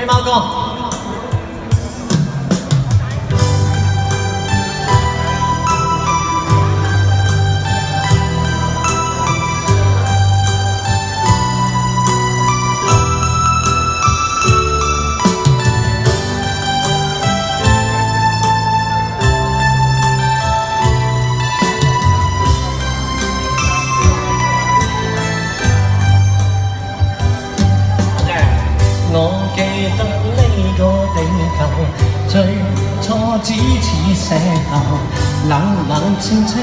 俾貓哥。我記得呢個地球最初只似石頭，冷冷清清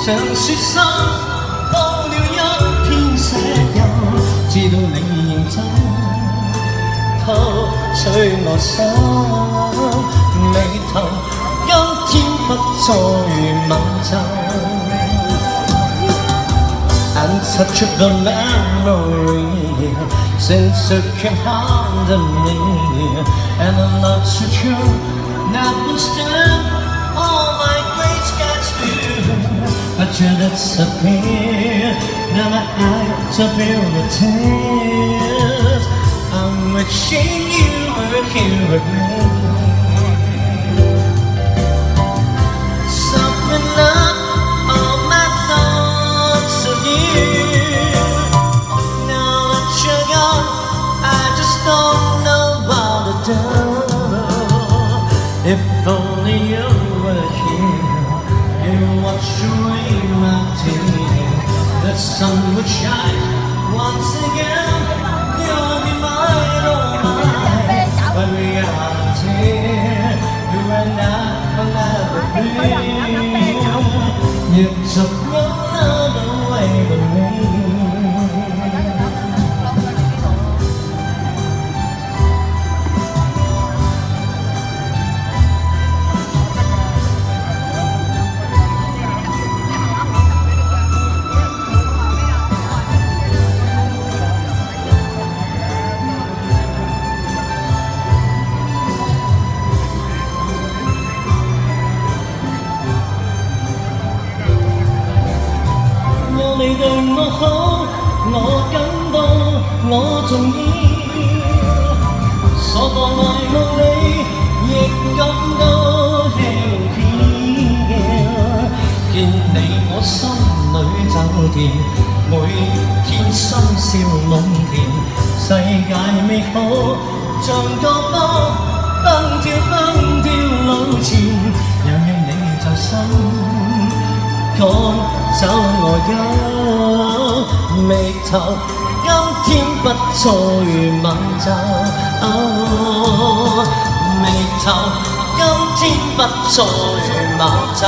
像雪山鋪了一片石油，知道你認真偷取我心眉頭，今天不再吻皺。And such a memory since you came home to me, and I'm not so sure that will stand all my great skies do, but you disappear, now my eyes are filled with tears. I'm wishing you were here with me. Something up all my thoughts of you. Now that you're gone, I just don't know what to do. If only you were here, you watch away my tears. The sun would shine once again. You'll be mine, oh mine. But reality, you and I will never be. You took your love away from me. 你對我好，我感到我重要，所過愛慕你，亦感到輕佻。見你我心裏就甜，每天心笑夢甜，世界美好像個波，蹦跳蹦跳路前，讓你在心。趕走我憂眉頭，今天不再吻皺。眉頭，今天不再吻皺。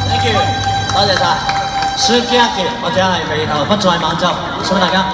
Thank you， 多謝晒。雪茄嘅或者係眉頭不再吻皺，送俾大家。